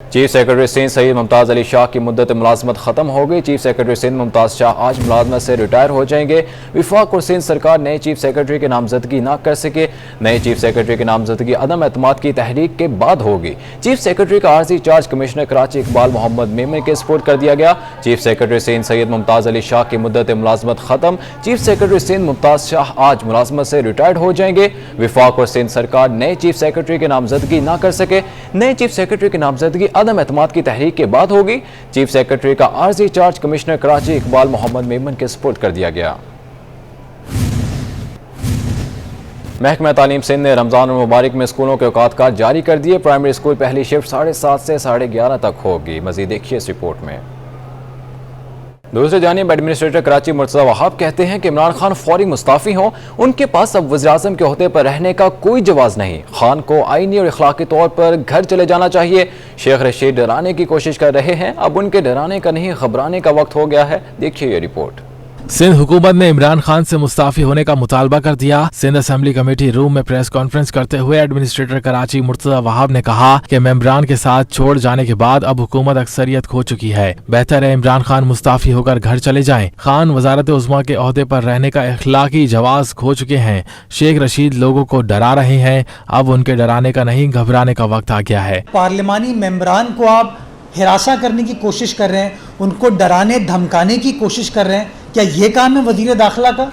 Chief secretary Sindh Saeed Mumtaz Ali Shah की मुद्दत मुलाजमत खत्म हो गई। चीफ सेक्रेटरी सिंध मुमताज़ शाह आज मुलाजमत से रिटायर हो जाएंगे। विफाक और सिंध सरकार नए चीफ सेक्रेटरी की नामजदगी न कर सके। नए चीफ सेक्रेटरी की नामजदगी अदम एतमाद की तहरीक के बाद होगी। चीफ सेक्रेटरी का आर्जी चार्ज कमिश्नर कराची इकबाल मोहम्मद मेमन के सपोर्ट कर दिया गया। चीफ सेक्रेटरी सिंध सईद मुमताज़ अली शाह की मुद्दत मुलाजमत खत्म। चीफ सेक्रेटरी सिंध मुमताज़ शाह आज मुलाजमत से रिटायर्ड हो जाएंगे। विफाक और सिंध सरकार नए चीफ सेक्रेटरी की नामजदगी न कर सके। नए चीफ सेक्रेटरी की नामजदगी अदम एतमाद की तहरीक के बाद होगी। चीफ सेक्रेटरी का आर्जी चार्ज कमिश्नर कराची इकबाल मोहम्मद मेमन के सपोर्ट कर दिया गया। महकमा तालीम सिंध ने रमजान मुबारक में स्कूलों के औकात जारी कर दिए। प्राइमरी स्कूल पहली शिफ्ट 7:30 से 11:30 तक होगी। मजीद देखिए इस रिपोर्ट में। दूसरी जानिब एडमिनिस्ट्रेटर कराची मुर्तज़ा वहाब कहते हैं कि इमरान खान फौरी मुस्ताफ़ी हों। उनके पास अब वज़ीर-ए-आज़म के ओहदे पर रहने का कोई जवाज़ नहीं। खान को आईनी और अखलाकी तौर पर घर चले जाना चाहिए। शेख रशीद डराने की कोशिश कर रहे हैं। अब उनके डराने का नहीं, घबराने का वक्त हो गया है। देखिए ये रिपोर्ट। सिंध हुकूमत ने इमरान खान से मुस्ताफी होने का मुतालबा कर दिया। सिंध असेंबली कमेटी रूम में प्रेस कॉन्फ्रेंस करते हुए एडमिनिस्ट्रेटर कराची मुर्तज़ा वहाब ने कहा कि मेंबरान के साथ छोड़ जाने के बाद अब हुकूमत अक्सरियत खो चुकी है। बेहतर है इमरान खान मुस्ताफी होकर घर चले जाएं। खान वजारत उज़्मा के ओहदे पर रहने का इखलाकी जवाज खो चुके हैं। शेख रशीद लोगों को डरा रहे हैं। अब उनके डराने का नहीं, घबराने का वक्त आ गया है। पार्लिमानी मेंबरान को आप हिरासा करने की कोशिश कर रहे हैं, उनको डराने धमकाने की कोशिश कर रहे हैं। क्या ये काम है वज़ीर दाखिला का?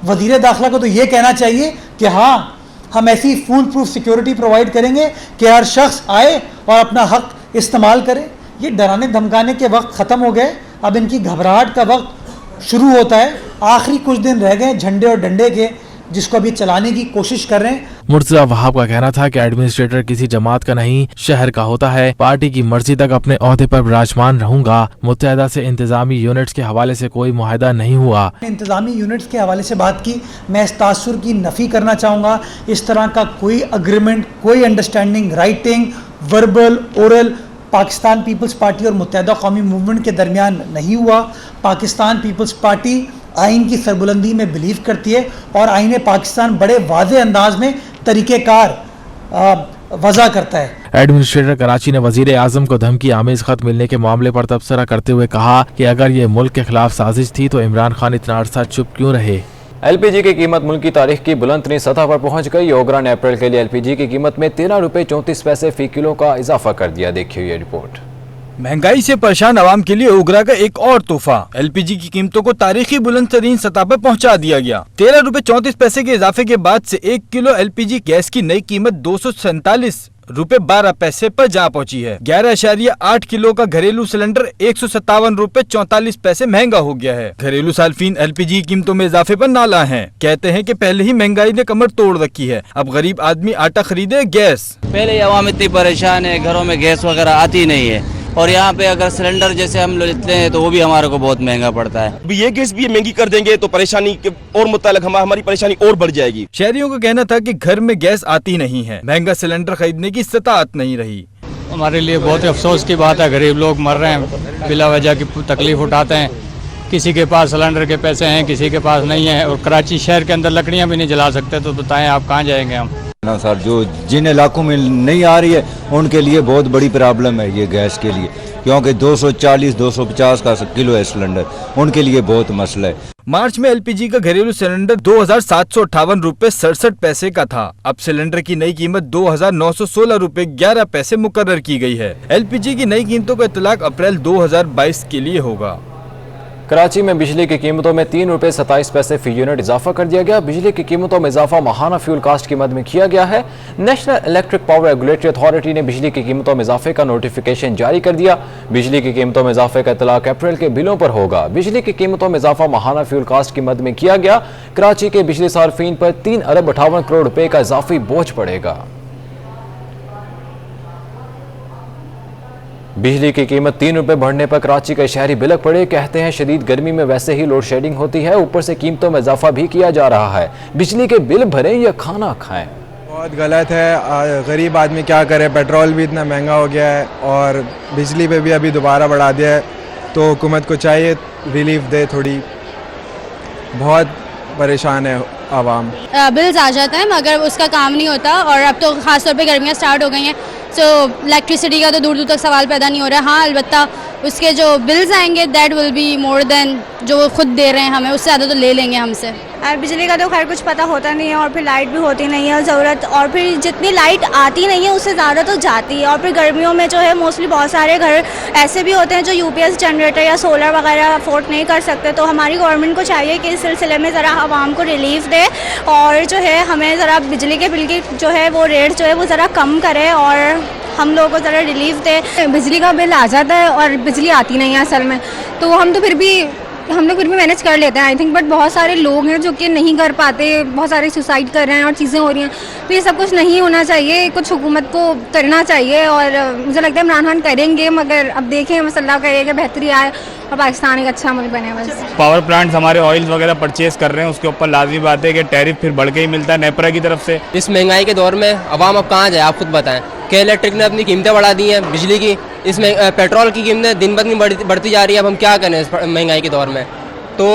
वज़ीर दाखिला को तो ये कहना चाहिए कि हाँ, हम ऐसी फुल प्रूफ सिक्योरिटी प्रोवाइड करेंगे कि हर शख्स आए और अपना हक इस्तेमाल करे। ये डराने धमकाने के वक्त ख़त्म हो गए। अब इनकी घबराहट का वक्त शुरू होता है। आखिरी कुछ दिन रह गए झंडे और डंडे के, जिसको अभी चलाने की कोशिश कर रहे हैं। मुर्तज़ा वहाब का कहना था कि एडमिनिस्ट्रेटर किसी जमात का नहीं, शहर का होता है। पार्टी की मर्जी तक अपने ओहदे पर विराजमान रहूंगा। मुत्तहदा से इंतजामी यूनिट्स के हवाले से कोई मुआहदा नहीं हुआ। इंतजामी यूनिट्स के हवाले से बात की, मैं इस तासुर की नफ़ी करना चाहूँगा। इस तरह का कोई अग्रीमेंट, कोई understanding writing, verbal, oral Pakistan Peoples Party और मुत्तहदा कौमी मूवमेंट के दरमियान नहीं हुआ। पाकिस्तान पीपल्स पार्टी आइन की सरबुलंदी में बिलीव करती है और आइन पाकिस्तान बड़े वाज़े अंदाज में तरीक़ेकार वज़ा करता है। एडमिनिस्ट्रेटर कराची ने वज़ीर-ए-आज़म को धमकी आमेज खत मिलने के मामले पर तबसरा करते हुए कहा कि अगर ये मुल्क के खिलाफ साजिश थी तो इमरान खान इतना अरसा चुप क्यों रहे। LPG की कीमत मुल्क की तारीख की बुलंद तरीन सतह पर पहुंच गई। ओगरा ने अप्रैल के लिए LPG की कीमत में 13 रुपये 34 पैसे फी किलो का इजाफा कर दिया। देखिए ये रिपोर्ट। महंगाई से परेशान आवाम के लिए ओगरा का एक और तोहफा। LPG की कीमतों को तारीखी बुलंद तरीन सतह पर पहुंचा दिया गया। 13 रुपये 34 पैसे के इजाफे के बाद से 1 किलो LPG गैस की नई कीमत 247 रुपये 12 पैसे पर जा पहुंची है। 11.8 किलो का घरेलू सिलेंडर 157 रुपये 44 पैसे महंगा हो गया है। घरेलू सार्फिन LPG कीमतों में इजाफे पर नाला हैं। कहते हैं कि पहले ही महंगाई ने कमर तोड़ रखी है, अब गरीब आदमी आटा खरीदे गैस। पहले आवाम इतनी परेशान है, घरों में गैस वगैरह आती नहीं है और यहाँ पे अगर सिलेंडर जैसे हम लोग लेते हैं तो वो भी हमारे को बहुत महंगा पड़ता है। अभी ये गैस भी महंगी कर देंगे तो परेशानी के और मुताल्लिक हमारी परेशानी और बढ़ जाएगी। शहरियों का कहना था कि घर में गैस आती नहीं है, महंगा सिलेंडर खरीदने की इस्तात नहीं रही। हमारे लिए बहुत ही अफसोस की बात है, गरीब लोग मर रहे हैं, बिला वजह की तकलीफ उठाते हैं। किसी के पास सिलेंडर के पैसे हैं, किसी के पास नहीं है और कराची शहर के अंदर लकड़ियाँ भी नहीं जला सकते, तो बताएं आप कहाँ जाएंगे हम। ना सर, जो जिन इलाकों में नहीं आ रही है उनके लिए बहुत बड़ी प्रॉब्लम है ये गैस के लिए, क्योंकि 240-250 का किलो है सिलेंडर, उनके लिए बहुत मसला है। मार्च में LPG का घरेलू सिलेंडर 2758 रुपये 67 पैसे का था। अब सिलेंडर की नई कीमत 2916 रुपये 11 पैसे मुकर्रर की गई है। LPG की नई कीमतों का इतलाक अप्रैल 2022 के लिए होगा। कराची में बिजली की कीमतों में 3 रुपये 27 पैसे फी यूनिट इजाफा कर दिया गया। बिजली की कीमतों में इजाफा माहाना फ्यूल कास्ट की मद में किया गया है। National electric power regulatory authority ने बिजली की कीमतों में इजाफे का नोटिफिकेशन जारी कर दिया। बिजली की कीमतों में इजाफे का इतलाक अप्रैल के बिलों पर होगा। बिजली की कीमतों में इजाफा माहाना फ्यूल कास्ट की मद में किया गया। कराची के बिजली सार्फिन पर 3 अरब 58 करोड़ रुपए का इजाफी बोझ पड़ेगा। बिजली की कीमत 3 रुपये बढ़ने पर कराची के शहरी बिलक पड़े। कहते हैं शदीद गर्मी में वैसे ही लोड शेडिंग होती है, ऊपर से कीमतों में इजाफा भी किया जा रहा है। बिजली के बिल भरें या खाना खाएं। बहुत गलत है, गरीब आदमी क्या करे, पेट्रोल भी इतना महंगा हो गया है और बिजली पे भी अभी दोबारा बढ़ा दिया है, तो हुकूमत को चाहिए रिलीफ दे थोड़ी। बहुत परेशान है आवाम। बिल्स आ जाता है मगर उसका काम नहीं होता और अब तो ख़ासतौर पे गर्मियाँ स्टार्ट हो गई हैं, तो इलेक्ट्रिसिटी का तो दूर दूर तक सवाल पैदा नहीं हो रहा है। हाँ, अलबत्ता उसके जो बिल्स आएंगे that will be more than जो वो खुद दे रहे हैं हमें, उससे ज़्यादा तो ले लेंगे हमसे। बिजली का तो खैर कुछ पता होता नहीं है और फिर लाइट भी होती नहीं है ज़रूरत, और फिर जितनी लाइट आती नहीं है उससे ज़्यादा तो जाती है। और फिर गर्मियों में जो है मोस्टली बहुत सारे घर ऐसे भी होते हैं जो यूपीएस जनरेटर या सोलर वगैरह अफोर्ड नहीं कर सकते। तो हमारी गवर्नमेंट को चाहिए कि इस सिलसिले में ज़रा आवाम को रिलीफ दे और जो है हमें ज़रा बिजली के बिल की जो है वो रेट जो है वो ज़रा कम करे और हम लोगों को ज़रा रिलीफ दे। बिजली का बिल आ जाता है और बिजली आती नहीं है असल में, तो हम लोग फिर भी मैनेज कर लेते हैं आई थिंक। बट बहुत सारे लोग हैं जो कि नहीं कर पाते, बहुत सारे सुसाइड कर रहे हैं और चीज़ें हो रही हैं, तो ये सब कुछ नहीं होना चाहिए, कुछ हुकूमत को करना चाहिए और मुझे लगता है इमरान खान करेंगे, मगर अब देखें बस अल्लाह करे कि बेहतरी आए और पाकिस्तान एक अच्छा मुल्क बने। बस पावर प्लांट्स हमारे ऑयल्स वगैरह परचेज कर रहे हैं, उसके ऊपर लाजमी बात है कि टैरिफ फिर बढ़ के ही मिलता है नेपरा की तरफ से। इस महंगाई के दौर में अवाम अब कहाँ जाए, आप खुद बताएं कि इलेक्ट्रिक ने अपनी कीमतें बढ़ा दी हैं, बिजली की, इसमें पेट्रोल की कीमतें दिन ब दिन बढ़ती जा रही है। अब हम क्या करें इस महंगाई के दौर में? तो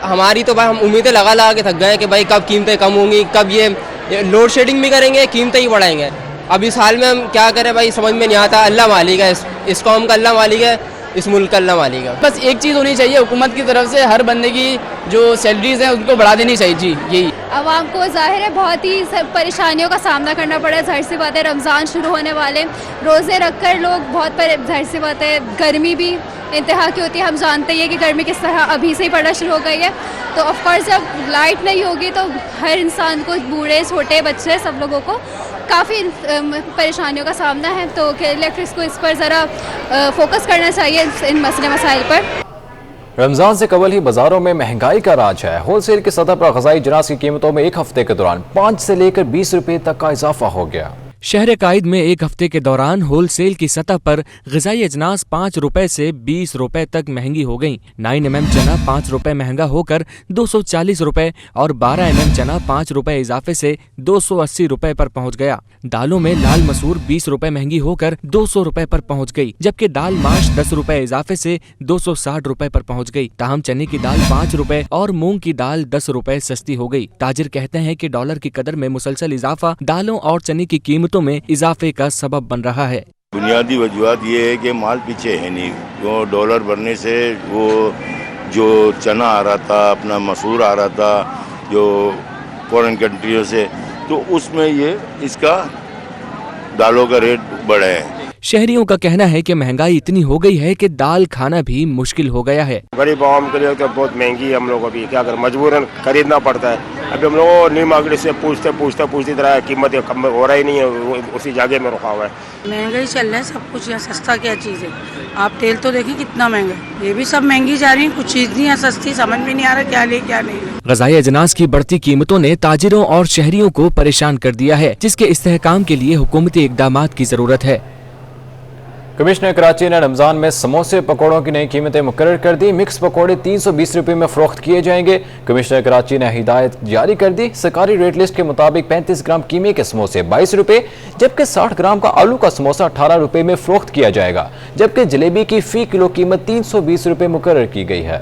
हमारी तो भाई हम उम्मीदें लगा के थक गए कि भाई कब कीमतें कम होंगी, कब ये लोड शेडिंग भी करेंगे, कीमतें ही बढ़ाएंगे। अब इस हाल में हम क्या करें भाई, समझ में नहीं आता। अल्लाह मालिक है, इस कौम का अल्लाह मालिक है, इस मुल्क का अल्लाह मालिक है। बस एक चीज़ होनी चाहिए हुकूमत की तरफ से, हर बंदे की जो सैलरीज हैं उनको बढ़ा देनी चाहिए जी। यही आवाम को ज़ाहिर है बहुत ही परेशानियों का सामना करना पड़ा। जाहिर सी बात है रमज़ान शुरू होने वाले, रोज़े रखकर लोग बहुत जाहिर सी बात है गर्मी भी इंतहा की होती है। हम जानते हैं कि गर्मी किस तरह अभी से ही पड़ना शुरू हो गई है। तो ऑफकोर्स जब लाइट नहीं होगी तो हर इंसान को, बूढ़े छोटे बच्चे सब लोगों को काफ़ी परेशानियों का सामना है। तो इलेक्ट्रिक्स को इस पर ज़रा फोकस करना चाहिए इन मसले मसाइल पर। रमजान से कबल ही बाजारों में महंगाई का राज है। होलसेल की सतह पर ग़िज़ाई अजनास की कीमतों में एक हफ्ते के दौरान 5 से लेकर 20 रुपए तक का इजाफा हो गया। शहर कायद में एक हफ्ते के दौरान होलसेल की सतह पर ग़िज़ाई अजनास 5 रुपए से 20 रुपए तक महंगी हो गईं। 9mm चना 5 रुपए महंगा होकर 240 रुपए और 12mm चना 5 रुपए इजाफे से 280 रुपए पर पहुंच गया। दालों में लाल मसूर 20 रुपए महंगी होकर 200 रुपए पर पहुंच गई, जबकि दाल माश 10 रुपए इजाफे से 260 रुपए पर पहुंच गई। ताहम चने की दाल 5 रुपए और मूंग की दाल 10 रुपए सस्ती हो गई। ताजिर कहते हैं कि डॉलर की कदर में मुसलसल इजाफा दालों और चने की कीमतों में इजाफे का सबब बन रहा है। बुनियादी वजूहत ये है कि माल पीछे है नहीं, वो डॉलर बढ़ने से वो जो चना आ रहा था, अपना मसूर आ रहा था जो फॉरेन कंट्रियों से, तो उसमें ये इसका दालों का रेट बढ़ा है। शहरियों का कहना है कि महंगाई इतनी हो गई है कि दाल खाना भी मुश्किल हो गया है। गरीब आवाम के लिए तो बहुत महंगी है, हम लोग अभी क्या कर मजबूरन खरीदना पड़ता है। अभी हम लोग नीमागड़ी से पूछते तरह कीमत कम हो रहा ही नहीं है, उसी जगह में रुका हुआ है। महंगाई चल रहा है सब कुछ, यहाँ सस्ता क्या चीज़ है। आप तेल तो देखिए कितना महंगा, ये भी सब महंगी जा रही है, कुछ चीज़ नहीं है सस्ती, समझ में नहीं आ रहा क्या ले क्या नहीं ले। ग़िज़ाई अजनास की बढ़ती कीमतों ने ताजिरों और शहरियों को परेशान कर दिया है, जिसके इस्तेहकाम के लिए हुकूमती इक़दामात की जरूरत है। कमिश्नर कराची ने रमजान में समोसे पकौड़ों की नई कीमतें मुकर्रर कर दी। मिक्स पकौड़े 320 रुपये में फरोख्त किए जाएंगे। कमिश्नर कराची ने हिदायत जारी कर दी। सरकारी रेट लिस्ट के मुताबिक 35 ग्राम कीमे के समोसे 22 रुपये, जबकि 60 ग्राम का आलू का समोसा 18 रुपये में फरोख्त किया जाएगा, जबकि जलेबी की फी किलो कीमत 320 रुपये मुकर्रर की गई है।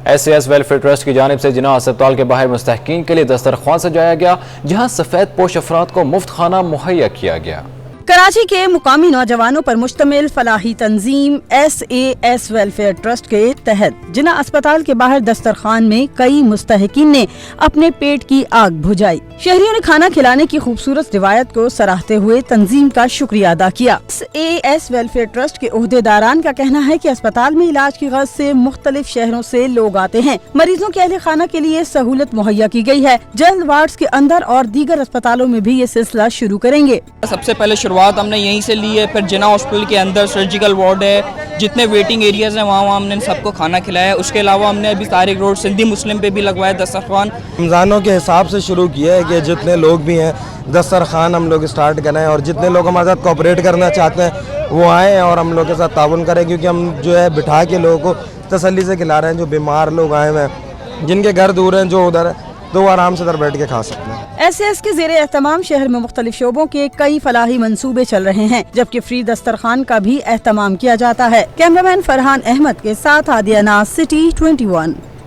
SAS वेलफेयर ट्रस्ट की जानिब से जिना अस्पताल के बाहर मुस्तहकीन के लिए दस्तरख्वान सजाया गया, जहां सफेद पोश अफराद को मुफ्त खाना मुहैया किया गया। कराची के मुकामी नौजवानों पर मुश्तमिल फलाही तंजीम SAS वेलफेयर ट्रस्ट के तहत जिना अस्पताल के बाहर दस्तरखान में कई मुस्तहकीन ने अपने पेट की आग बुझाई। शहरियों ने खाना खिलाने की खूबसूरत रिवायत को सराहते हुए तंजीम का शुक्रिया अदा किया। SAS वेलफेयर ट्रस्ट के ओहदेदारान का कहना है कि अस्पताल में इलाज की गर्ज से मुख्तलिफ शहरों से लोग आते हैं। मरीजों के अहले खाना के लिए सहूलत मुहैया की गई है। जल्द वार्ड्स के अंदर और दीगर अस्पतालों में भी ये सिलसिला शुरू करेंगे। सबसे पहले शुरुआत हमने यहीं से ली है, फिर जिना हॉस्पिटल के अंदर सर्जिकल वार्ड है, जितने वेटिंग एरियाज हैं वहाँ हमने सबको खाना खिलाया है। उसके अलावा हमने अभी तारिक रोड सिंधी मुस्लिम पे भी लगवाया दस्तरखान। रमज़ानों के हिसाब से शुरू किया है कि जितने लोग भी हैं दस्तरखान हम लोग स्टार्ट करें और जितने लोग हमारे साथ कोऑपरेट करना चाहते हैं वो आएँ और हम लोग के साथ ताउन करें, क्योंकि हम जो है बिठा के लोगों को तसल्ली से खिला रहे हैं। जो बीमार लोग आए हुए हैं, जिनके घर दूर हैं, जो उधर है, तो वो आराम से इधर बैठ के खा सकते हैं। SAS के ज़ेरे एहतमाम शहर में मुख्तलिफ शोबों के कई फलाही मंसूबे चल रहे हैं, जबकि फ्री दस्तरखान का भी एहतमाम किया जाता है। कैमरामैन फरहान अहमद के साथ आदिया नाज, सिटी 21।